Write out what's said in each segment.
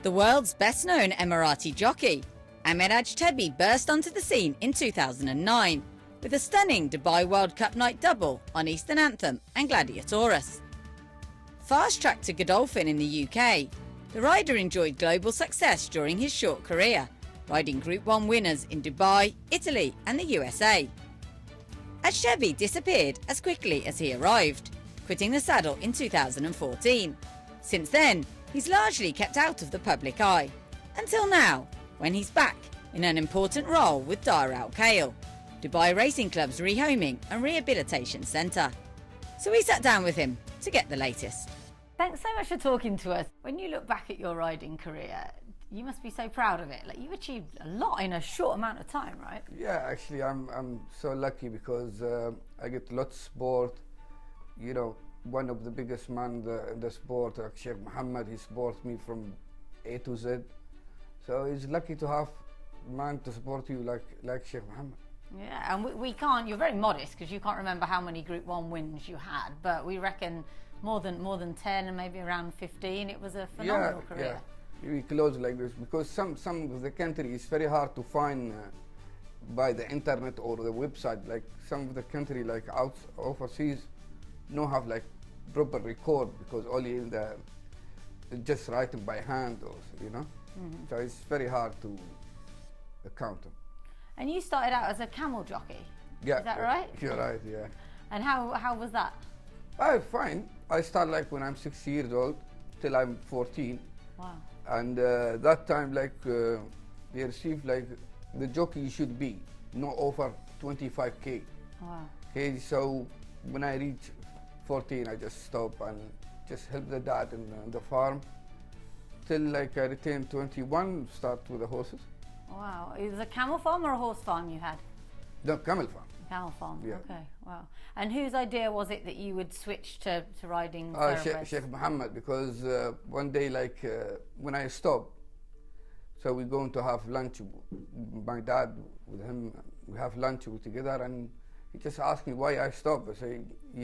The world's best-known Emirati jockey, AHMED AJTEBI burst onto the scene in 2009 with a stunning Dubai World Cup night double on Eastern Anthem and Gladiatorus. Fast-tracked to Godolphin in the UK, the rider enjoyed global success during his short career, riding Group 1 winners in Dubai, Italy and the USA. AJTEBI disappeared as quickly as he arrived, quitting the saddle in 2014. Since then, he's largely kept out of the public eye, until now, when he's back in an important role with Khail, Dubai Racing Club's Rehoming and Rehabilitation Centre. So we sat down with him to get the latest. Thanks so much for talking to us. When you look back at your riding career, you must be so proud of it. Like, you've achieved a lot in a short amount of time, right? Yeah, actually, I'm so lucky because I get lots of sport. You know, one of the biggest men in the sport, like Sheikh Mohammed, he supports me from A to Z. So he's lucky to have a man to support you like Sheikh Mohammed. Yeah, and we can't, you're very modest because you can't remember how many Group 1 wins you had, but we reckon more than 10 and maybe around 15. It was a phenomenal career. Yeah, we close like this because some of the country is very hard to find by the internet or the website. Like some of the country like overseas don't have like proper record because only in the just writing by hand or so it's very hard to count them. And you started out as a camel jockey. Yeah, is that right? You're right. Yeah. And how was that? Fine. I start like when I'm 6 years old till I'm 14. Wow. And that time they received like the jockey should be no over 25k. Wow. Okay, so when I reach 14, I just stop and just help the dad in the farm till like I retain 21, start with the horses. Wow. It was a camel farm or a horse farm you had? The camel farm. Camel farm. Yeah. Okay. Wow. And whose idea was it that you would switch to riding thoroughbreds? Sheikh Mohammed, because one day when I stop, so we're going to have lunch. My dad with him, we have lunch together, and he just asked me why I stopped. I say,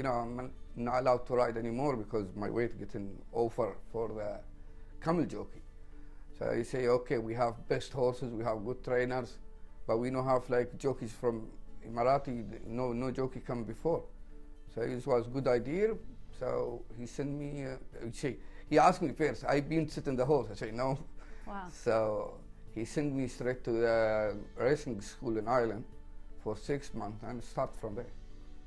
I'm not allowed to ride anymore because my weight getting over for the camel jockey. So he say, okay, we have best horses, we have good trainers, but we don't have like jockeys from Emirati, no jockey come before. So it was a good idea. So he sent me, he asked me first, I've been sitting the horse. I say, no. Wow. So he sent me straight to the racing school in Ireland for 6 months and start from there.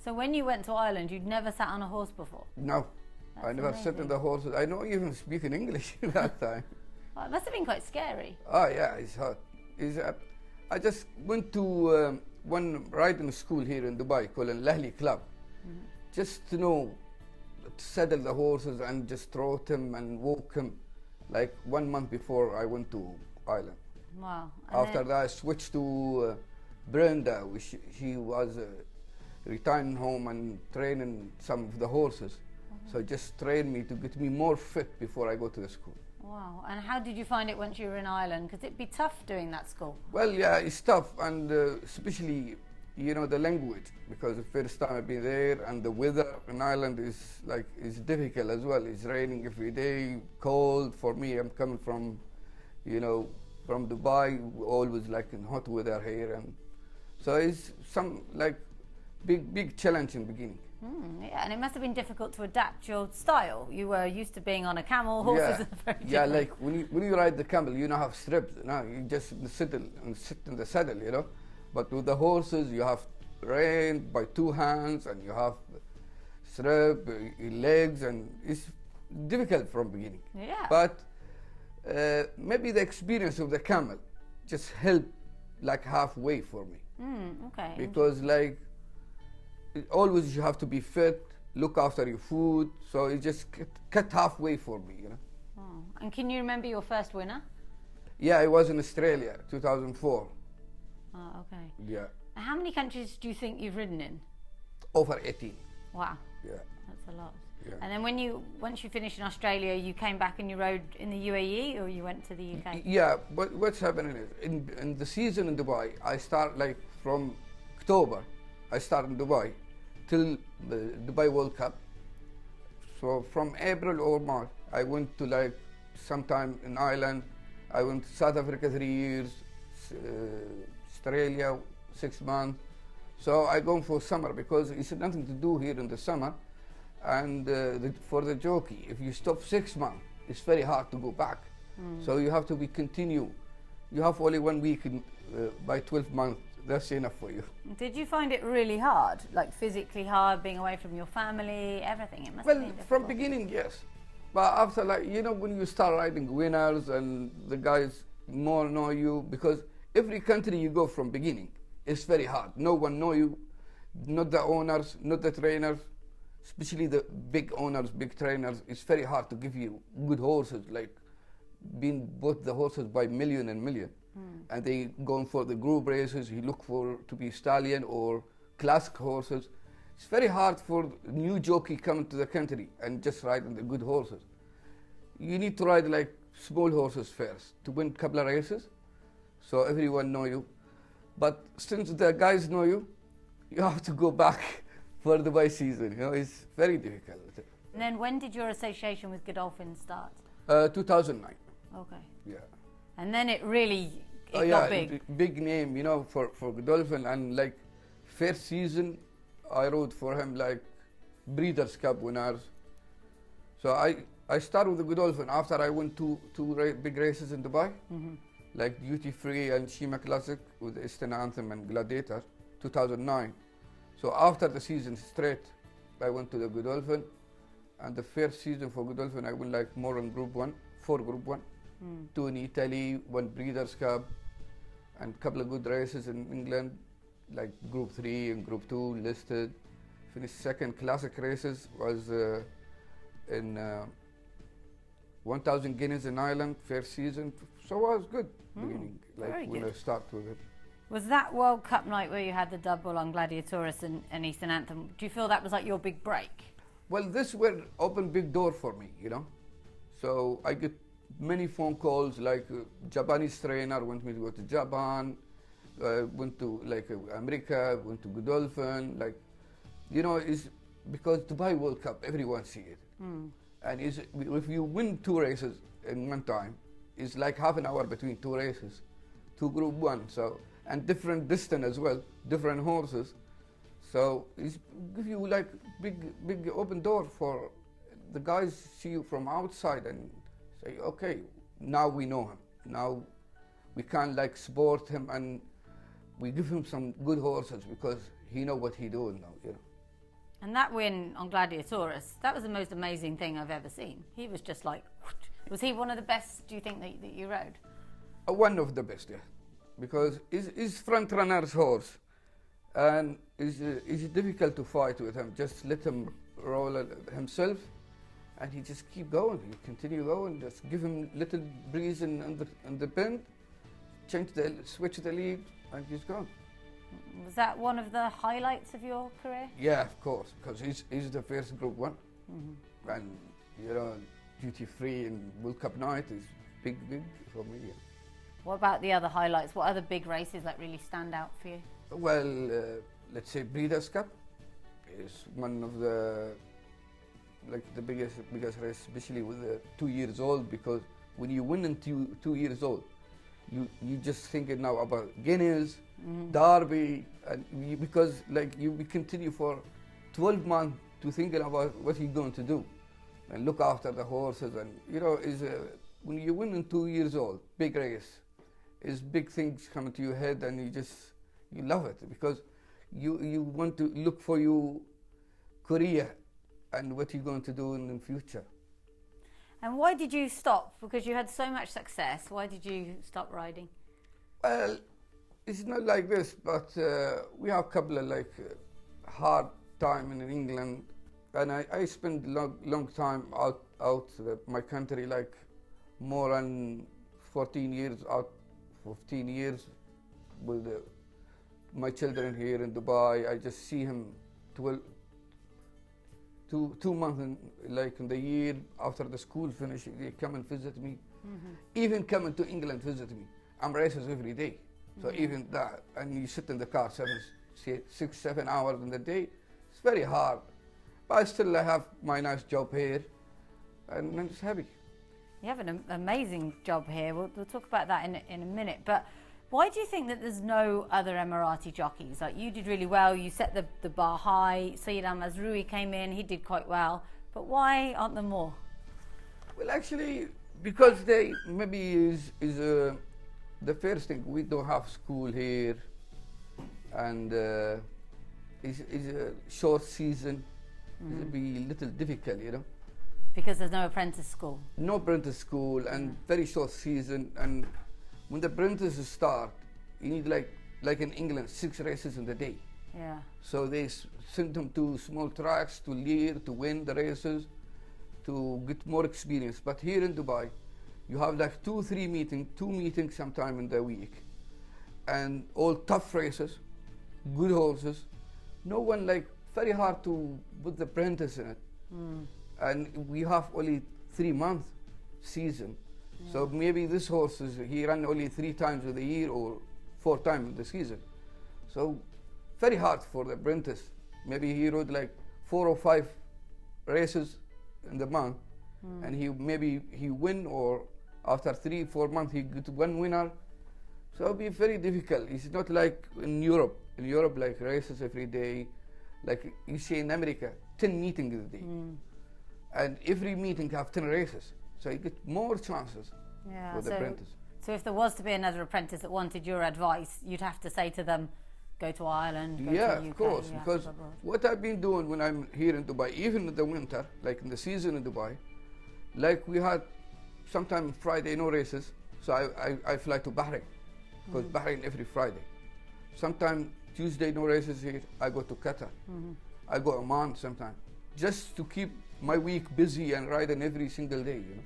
So when you went to Ireland, you'd never sat on a horse before? No, That's I never sat in the horses. I don't even speak in English that time. Well, it must have been quite scary. Oh yeah, it's hard. I just went to one riding school here in Dubai called Al Ahli Club, just to know, to saddle the horses and just trot them and walk them, like 1 month before I went to Ireland. Wow. After that, I switched to Brenda, which she was returning home and training some of the horses. So just trained me to get me more fit before I go to the school. Wow. And how did you find it once you were in Ireland? Because it'd be tough doing that school. Well, yeah, it's tough, and especially, the language, because the first time I've been there, and the weather in Ireland is difficult as well. It's raining every day, cold. For me, I'm coming from, from Dubai, always like in hot weather here, and so it's some big challenge in the beginning. Yeah, and it must have been difficult to adapt your style. You were used to being on a camel, horses are very different. Yeah, like when you ride the camel, you don't have strips. No, you just sit in the saddle, But with the horses, you have rein by 2 hands, and you have strap, legs, and it's difficult from beginning. Yeah. But maybe the experience of the camel just helped like halfway for me. Okay. Because always you have to be fit, look after your food, so it just cut halfway for me, Oh. And can you remember your first winner? Yeah, I was in Australia, 2004. Oh, okay. Yeah. How many countries do you think you've ridden in? Over 18. Wow. Yeah. That's a lot. Yeah. And then once you finished in Australia, you came back and you rode in the UAE, or you went to the UK? Yeah, but what's happening is, in the season in Dubai, I start from October, I start in Dubai till the Dubai World Cup. So from April or March, I went to sometime in Ireland. I went to South Africa 3 years, Australia 6 months. So I go for summer because it's nothing to do here in the summer. And for the jockey, if you stop 6 months, it's very hard to go back. So you have to be continue. You have only 1 week by 12 months. That's enough for you. Did you find it really hard, like physically hard, being away from your family, everything? It must have been difficult. From beginning, yes. But after, like, you know, when you start riding winners and the guys more know you, because every country you go from beginning, it's very hard. No one know you, not the owners, not the trainers, especially the big owners, big trainers. It's very hard to give you good horses, like being bought the horses by million and million. And they going for the group races, you look for to be stallion or classic horses. It's very hard for new jockey coming to the country and just riding the good horses. You need to ride like small horses first to win a couple of races, so everyone know you. But since the guys know you, you have to go back for the Dubai season. You know, it's very difficult. And then when did your association with Godolphin start? 2009. Okay. Yeah. And then it really got big. Big name, you know, for Godolphin. And like first season, I rode for him like Breeders' Cup winners. So I started with the Godolphin after I went two big races in Dubai, like Duty Free and Shima Classic with the Eastern Anthem and Gladiator, 2009. So after the season straight, I went to the Godolphin. And the first season for Godolphin, I won like more in Group 1, 4 Group 1. 2 in Italy, 1 Breeders' Cup, and a couple of good races in England, like Group 3 and Group 2 listed. Finished second. Classic races was in 1,000 guineas in Ireland, first season. So it was good beginning, like when I start with it. Was that World Cup night where you had the double on Gladiatoris and Eastern Anthem, do you feel that was like your big break? Well, this will open big door for me, you know. So I get many phone calls, like Japanese trainer want me to go to Japan, went to like America, went to Godolphin, like, you know, it's because Dubai World Cup, everyone see it. And if you win 2 races in one time, it's like half an hour between 2 races, 2 Group 1, so, and different distance as well, different horses. So it's give you like big open door for the guys see you from outside and say, okay, now we know him. Now we can like support him and we give him some good horses because he know what he doing now, you know. And that win on Gladiatoris, that was the most amazing thing I've ever seen. He was just like, was he one of the best, do you think, that you rode? One of the best, yeah. Because he's front runner's horse. And it's difficult to fight with him. Just let him roll himself, and he just keep going. He continue going. Just give him little breeze in the bend, switch the lead, and he's gone. Was that one of the highlights of your career? Yeah, of course, because he's the first Group 1, and you know, Duty Free and World Cup night is big for me. Yeah. What about the other highlights? What other big races that really stand out for you? Well, let's say Breeders' Cup is one of the biggest race, especially with the 2 years old, because when you win in 2 years old, you just thinking now about Guineas, Derby, and because like we continue for 12 months to thinking about what you're going to do, and look after the horses, and you know when you win in 2 years old, big race, is big things coming to your head, and you love it because you want to look for your career and what you're going to do in the future. And why did you stop? Because you had so much success. Why did you stop riding? Well, it's not like this, but we have a couple of like hard time in England, and I spent long time out my country, like more than 14 years out, 15 years with my children here in Dubai. I just see him 2 months in the year after the school finish. They come and visit me. Even coming to England visit me. I'm races every day. So even that, and you sit in the car 6, 7 hours in the day, it's very hard. But still I have my nice job here, and I'm just happy. You have an amazing job here. We'll talk about that in a minute. But why do you think that there's no other Emirati jockeys? Like, you did really well. You set the bar high. Sayyid Al-Mazroui came in. He did quite well. But why aren't there more? Well, actually, because they maybe is the first thing, we don't have school here, and it's a short season. It'll be a little difficult, you know. Because there's no apprentice school. No apprentice school and very short season, and when the apprentices start, you need like in England 6 races in the day. Yeah. So they send them to small tracks to learn, to win the races, to get more experience. But here in Dubai, you have like 2 meetings sometime in the week, and all tough races, good horses. No one, like, very hard to put the apprentice in it. And we have only 3 month season. So maybe this horse he ran only 3 times in the year or 4 times in the season. So very hard for the apprentice. Maybe he rode like 4 or 5 races in the month, and he win, or after 3-4 months he get 1 winner. So it'll be very difficult. It's not like in Europe. In Europe, like races every day, like you see in America, 10 meetings a day, and every meeting have 10 races. So you get more chances for the apprentice. So if there was to be another apprentice that wanted your advice, you'd have to say to them, go to Ireland, go to the UK. Of course, because what I've been doing when I'm here in Dubai, even in the winter, like in the season in Dubai, like we had sometime Friday no races, so I fly to Bahrain, because Bahrain every Friday. Sometime Tuesday no races here, I go to Qatar. I go Oman sometime, just to keep my week busy and riding every single day, you know.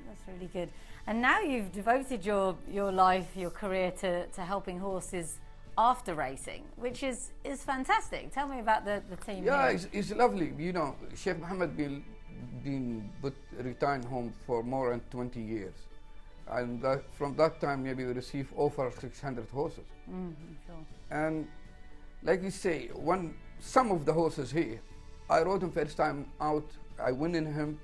That's really good. And now you've devoted your life, your career to helping horses after racing, which is fantastic. Tell me about the team. Yeah, here. it's lovely. You know, Sheikh Mohammed been retired home for more than 20 years. And from that time, maybe we received over 600 horses. Sure. And like you say, some of the horses here, I rode him first time out, I win in him.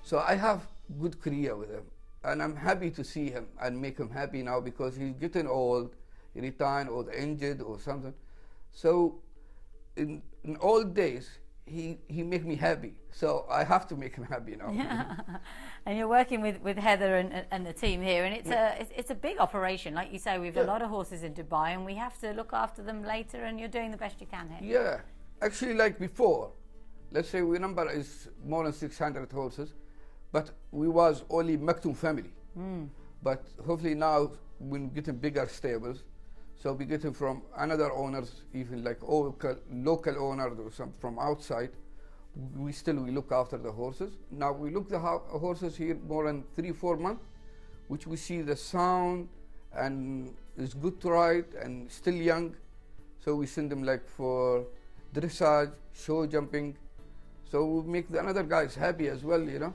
So I have good career with him. And I'm happy to see him and make him happy now, because he's getting old, he retired or injured or something. So in old days, he make me happy. So I have to make him happy now. Yeah. And you're working with Heather and the team here, and it's a big operation. Like you say, we've a lot of horses in Dubai, and we have to look after them later, and you're doing the best you can here. Yeah. Actually, like before, let's say we number is more than 600 horses, but we was only Maktoum family. But hopefully now we're getting bigger stables, so we getting from another owners, even like local owners or some from outside. We look after the horses. Now we look the horses here more than 3-4 months, which we see the sound and is good to ride and still young. So we send them like for dressage, show jumping. So we make the other guys happy as well, you know.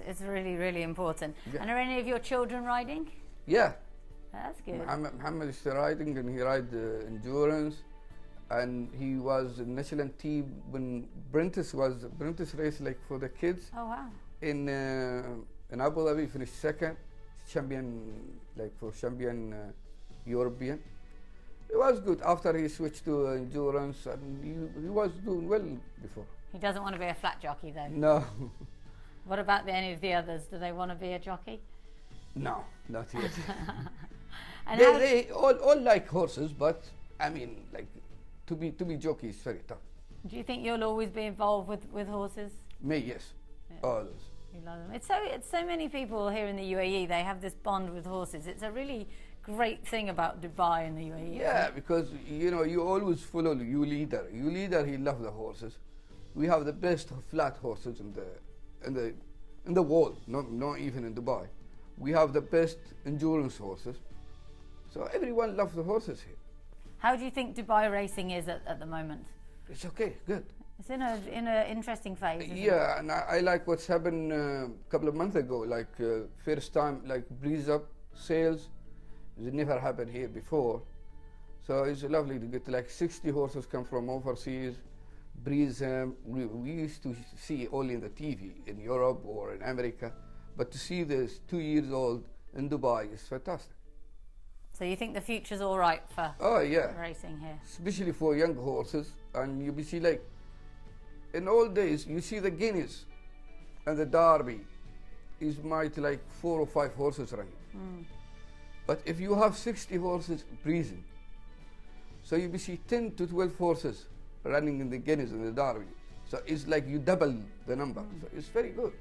It's really, really important. Yeah. And are any of your children riding? Yeah. That's good. Muhammad is riding, and he ride endurance, and he was in national team when Apprentice race, like for the kids. Oh wow. In Abu Dhabi, finished second, champion, like for champion European. It was good. After he switched to endurance, and he was doing well before. He doesn't want to be a flat jockey though. No. What about any of the others? Do they want to be a jockey? No, not yet. And they all like horses, but I mean, like to be jockey is very tough. do you think you'll always be involved with horses? Me, yes. Yeah. Always. You love them. It's so many people here in the UAE. They have this bond with horses. It's a really great thing about Dubai and the UAE. Yeah, because you know you always follow your leader. Your leader, he loves the horses. We have the best flat horses in the world. Not even in Dubai. We have the best endurance horses. So everyone loves the horses here. How do you think Dubai racing is at the moment? It's okay, good. It's in a interesting phase. Isn't it? And I like what's happened a couple of months ago. Like first time, like breeze up sales. It never happened here before. So it's lovely to get like 60 horses come from overseas. Breeze, we used to see only in the TV in Europe or in America, But to see this 2 years old in Dubai is fantastic. So you think the future's all right for Oh yeah, racing here? especially for young horses. And you see, like in old days, you see the Guineas and the Derby is might like 4 or 5 horses running. But if you have 60 horses breezing, so you see 10 to 12 horses running in the Guineas and the Derby. So it's like you double the number. So it's very good.